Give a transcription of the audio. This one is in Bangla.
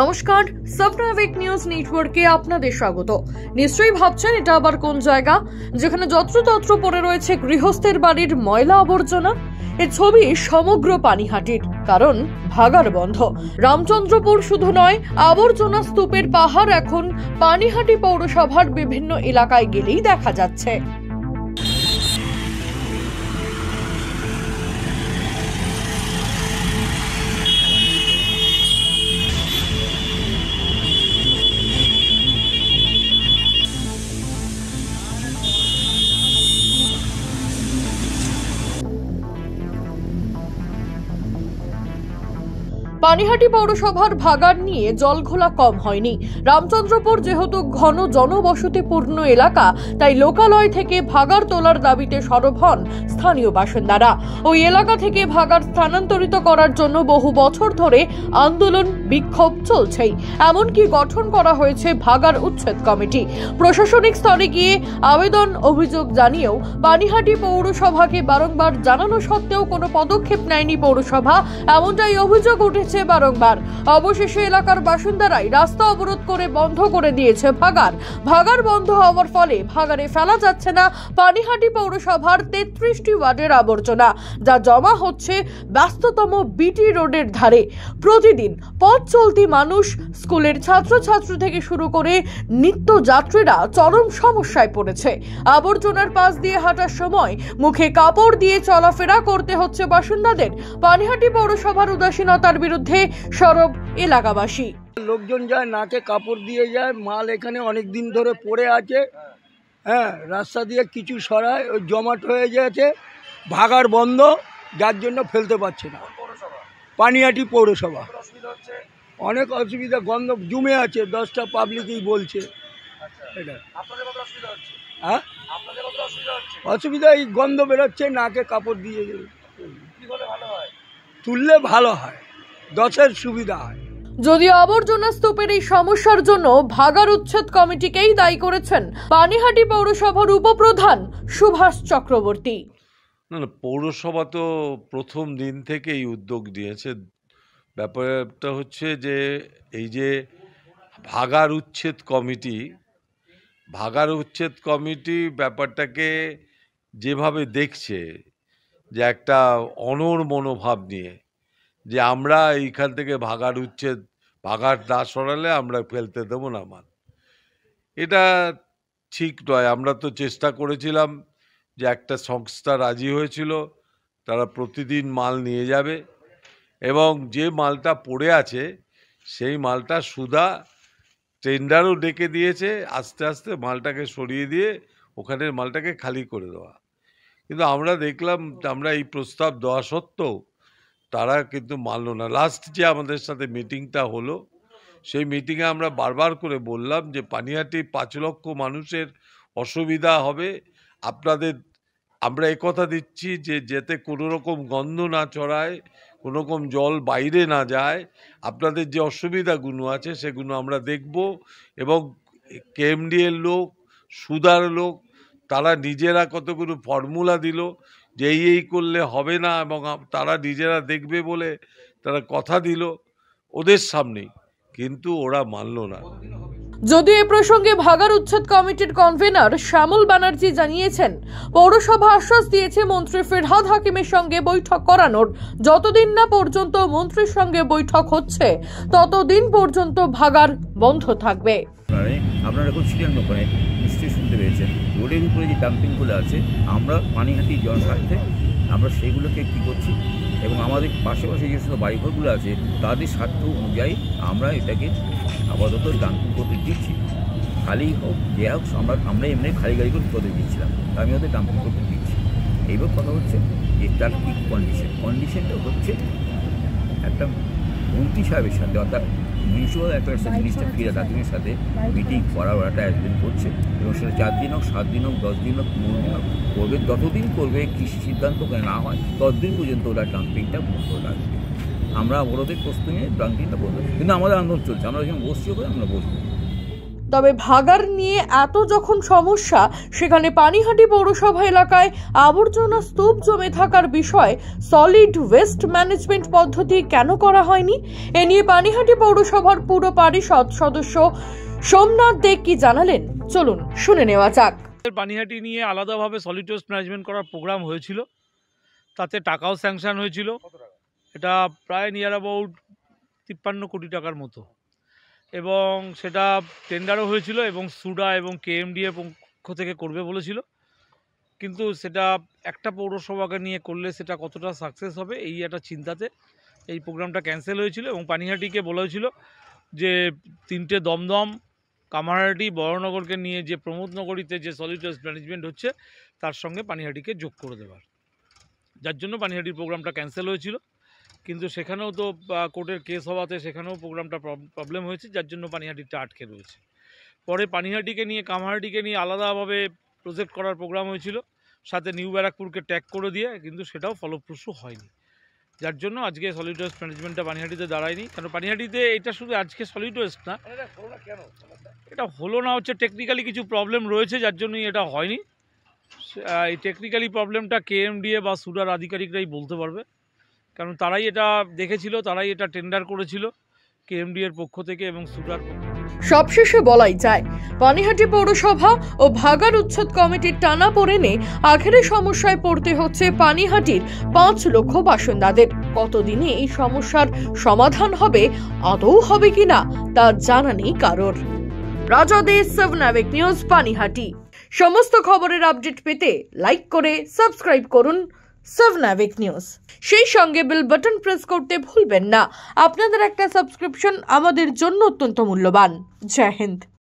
নমস্কার, সাবনাভিক নিউজ নেটওয়ার্কে আপনাদের স্বাগত। নিশ্চয়ই ভাবছেন এটা আবার কোন জায়গা যেখানে যত্রতত্র পড়ে রয়েছে গৃহস্থের বাড়ির ময়লা আবর্জনা। এর ছবি সমগ্র পানিহাটির, কারণ ভাগাড় বন্ধ। রামচন্দ্রপুর শুধু নয়, আবর্জনা স্তূপের পাহাড় এখন পানিহাটি পৌরসভার বিভিন্ন এলাকায় গেলেই দেখা যাচ্ছে। পানিহাটি পৌরসভার ভাগাড় নিয়ে জলঘোলা কম হয়নি। রামচন্দ্রপুর যেহেতু ঘন জনবসতিপূর্ণ এলাকা, তাই লোকালয় থেকে ভাগাড় তোলার দাবিতে সরব হন স্থানীয় বাসিন্দারা। ওই এলাকা থেকে ভাগাড় স্থানান্তরিত করার জন্য বহু বছর ধরে আন্দোলন বিক্ষোভ চলছেই। এমনকি গঠন করা হয়েছে ভাগাড় উচ্ছেদ কমিটি। প্রশাসনিক স্তরে গিয়ে আবেদন অভিযোগ জানিয়েও পানিহাটি পৌরসভাকে বারংবার জানানো সত্ত্বেও কোনো পদক্ষেপ নেয়নি পৌরসভা, এমনটাই অভিযোগ উঠেছে বারংবার। অবশেষে এলাকার বাসিন্দারাই রাস্তা অবরোধ করে বন্ধ করে দিয়েছে ভাগাড় বন্ধ হওয়ার ফলে ভাগাড়ে ফেলা যাচ্ছে না পানিহাটি পৌরসভার 33টি ওয়ার্ডের আবর্জনা, যা জমা হচ্ছে ব্যস্ততম বিটি রোডের ধারে। প্রতিদিন পথ চলতি মানুষ, স্কুলের ছাত্রছাত্রী থেকে শুরু করে নিত্যযাত্রীরা চরম সমস্যায় পড়েছে। আবর্জনার পাশ দিয়ে হাঁটার সময় মুখে কাপড় দিয়ে চলাফেরা করতে হচ্ছে বাসিন্দাদের। পানিহাটি পৌরসভার উদাসীনতার বিরুদ্ধে সরব এলাকাবাসী। লোকজন যায়, নাকে কাপড় দিয়ে যায়, মাল এখানে অনেক দিন ধরে পড়ে আছে। রাস্তা দিয়ে কিছু সরায়, ওই জমাট হয়ে গেছে। ভাগাড় বন্ধ, যার জন্য ফেলতে পারছে না পানিহাটি পৌরসভা। অনেক অসুবিধা, গন্ধ জমে আছে, 10টা পাবলিকই বলছে। হ্যাঁ, অসুবিধা এই গন্ধ বেরোচ্ছে, নাকে কাপড় দিয়ে তুললে ভালো হয়, 10-এর সুবিধা হয়। যদিও আবর্জনা স্তূপের এই সমস্যার জন্য ভাগাড় উচ্ছেদ কমিটিকেই দায়ী করেছেন পানিহাটি পৌরসভার উপপ্রধান সুভাষ চক্রবর্তী। না, পৌরসভা তো প্রথম দিন থেকেই উদ্যোগ নিয়েছে। ব্যাপারটা হচ্ছে যে এই যে ভাগাড় উচ্ছেদ কমিটি ব্যাপারটাকে যেভাবে দেখছে, যে একটা অনড় মনোভাব নিয়ে, যে আমরা এইখান থেকে ভাগাড় না সরালে আমরা ফেলতে দেবো না মাল, এটা ঠিক নয়। আমরা তো চেষ্টা করেছিলাম যে একটা সংস্থা রাজি হয়েছিল, তারা প্রতিদিন মাল নিয়ে যাবে এবং যে মালটা পড়ে আছে সেই মালটা সুধা টেন্ডারও ডেকে দিয়েছে, আস্তে আস্তে মালটাকে সরিয়ে দিয়ে ওখানের মালটাকে খালি করে দেওয়া। কিন্তু আমরা দেখলাম, আমরা এই প্রস্তাব দেওয়া সত্ত্বেও তারা কিন্তু মানল না। লাস্ট যে আমাদের সাথে মিটিংটা হলো, সেই মিটিংয়ে আমরা বারবার করে বললাম যে পানিহাটি 5 লক্ষ মানুষের অসুবিধা হবে, আমরা একথা দিচ্ছি যে যাতে কোনো রকম গন্ধ না ছড়ায়, কোনো রকম জল বাইরে না যায়। আপনাদের যে অসুবিধাগুলো আছে সেগুলো আমরা দেখব। এবং কেএমডিএর লোক, সুদার লোক, তারা নিজেরা কতগুলো ফর্মুলা দিল যে এই করলে হবে না, এবং তারা নিজেরা দেখবে বলে তারা কথা দিল ওদের সামনেই, কিন্তু ওরা মানল না। যদিও এ প্রসঙ্গে ভাগাড় উচ্ছেদ কমিটির কনভেনর শ্যামল ব্যানার্জি জানিয়েছেন, পৌরসভা আশ্বাস দিয়েছে মন্ত্রী ফিরহাদ হাকিমের সঙ্গে বৈঠক করানোর। যতদিন না পর্যন্ত মন্ত্রীর সঙ্গে বৈঠক হচ্ছে, ততদিন পর্যন্ত ভাগাড় বন্ধ থাকবে। আপনারা এখন সিরিয়াল ওখানে নিশ্চয়ই শুনতে পেয়েছেন, রোডের উপরে যে ডাম্পিংগুলো আছে, আমরা পানিহাটি জনস্বার্থে আমরা সেইগুলোকে কী করছি, এবং আমাদের পাশাপাশি যে সমস্ত বাড়িঘরগুলো আছে তাদের স্বার্থ অনুযায়ী আমরা এটাকে আপাতত ডাম্পিং করতে দিচ্ছি। খালি হোক, যে হোক, আমরা এমনি খালি গাড়ি করে করতে দিচ্ছিলাম, আমি ওদের ডাম্পিং করতে দিচ্ছি। এইবার কথা হচ্ছে যে তার কী কন্ডিশনটা হচ্ছে একটা মন্ত্রী সাহেবের সাথে, অর্থাৎ মিউনিসিপ্যাল অ্যাফেয়ার্সের মিনিস্টার ফিরহাদ হাকিমের সাথে মিটিং করার একটা আয়োজন করছে, এবং সেটা 4 দিন হোক, 7 দিন হোক, 10 দিন হোক, 15 দিন হোক করবে। যতদিন করবে কৃষি সিদ্ধান্ত না হয় ততদিন পর্যন্ত ওরা ডাম্পিংটা বন্ধ রাখবে। আমরা অবরোধের প্রস্তুতি নিয়ে ডাম্পিংটা বন্ধ, কিন্তু আমাদের আন্দোলন চলছে। আমরা যখন বসছি ওখানে আমরা বসবো। তবে ভাগাড় নিয়ে এত যখন সমস্যা, সেখানে পানিহাটি পৌরসভা এলাকায় আবর্জনা স্তূপ জমে থাকার বিষয় সলিড ওয়েস্ট ম্যানেজমেন্ট পদ্ধতি কেন করা হয়নি? এ নিয়ে পানিহাটি পৌরসভার পুর পরিষদ সদস্য সোমনাথ দে কি জানালেন, চলুন শুনে নেওয়া যাক। পানিহাটি নিয়ে আলাদাভাবে সলিড ওয়েস্ট ম্যানেজমেন্ট করার প্রোগ্রাম হয়েছিল, তাতে টাকাও স্যাংশন হয়েছিল। এটা প্রায় নিয়ার অ্যাবাউট 53 কোটি টাকার মতো, এবং সেটা টেন্ডারও হয়েছিল এবং সুডা এবং কেএমডি এর পক্ষ থেকে করবে বলেছিল। কিন্তু সেটা একটা পৌরসভাকে নিয়ে করলে সেটা কতটা সাকসেস হবে এই একটা চিন্তাতে এই প্রোগ্রামটা ক্যান্সেল হয়েছিল, এবং পানিহাটিকে বলা হয়েছিল যে 3টে দমদম, কামারহাটি, বড়নগরকে নিয়ে যে প্রমোদনগরীতে যে সলিড ওয়েস্ট ম্যানেজমেন্ট হচ্ছে তার সঙ্গে পানিহাটিকে যোগ করে দেওয়ার, যার জন্য পানিহাটির প্রোগ্রামটা ক্যান্সেল হয়েছিল। কিন্তু সেখানেও তো কোর্টের কেস হওয়াতে সেখানেও প্রোগ্রামটা প্রবলেম হয়েছে, যার জন্য পানিহাটিটা আটকে রয়েছে। পরে পানিহাটিকে নিয়ে কামারহাটিকে নিয়ে আলাদাভাবে প্রজেক্ট করার প্রোগ্রাম হয়েছিল, সাথে নিউ ব্যারাকপুরকে ট্যাগ করে দিয়ে, কিন্তু সেটাও ফলপ্রসূ হয়নি, যার জন্য আজকে সলিড ওয়েস্ট ম্যানেজমেন্টটা পানিহাটিতে দাঁড়ায়নি। কারণ পানিহাটিতে এটা শুধু আজকে সলিড ওয়েস্ট না, এটা হলো না হচ্ছে টেকনিক্যালি কিছু প্রবলেম রয়েছে, যার জন্যই এটা হয়নি। এই টেকনিক্যালি প্রবলেমটা কেএমডিএ বা সুডার আধিকারিকরাই বলতে পারবে, কারণ তারাই এটা দেখেছিল, তারাই এটা টেন্ডার করেছিল কেএমডি এর পক্ষ থেকে এবং সুডার। সবশেষে বলাই যায়, পানিহাটি পৌরসভা ও ভাগাড় উচ্ছেদ কমিটির টানাপোড়েনে আখেরে সমস্যায় পড়তে হচ্ছে পানিহাটির 5 লক্ষ বাসিন্দাদের। কতদিনে এই সমস্যার সমাধান হবে, আদৌ হবে কিনা তা জানা নেই কারোর। রাজা দে, 7 নাবিক নিউজ, পানিহাটি। সমস্ত খবরের আপডেট পেতে লাইক করে সাবস্ক্রাইব করুন 7 নাবিক নিউজ। সেই সঙ্গে বেল বাটন প্রেস করতে ভুলবেন না। আপনাদের একটা সাবস্ক্রিপশন আমাদের জন্য অত্যন্ত মূল্যবান। জয় হিন্দ।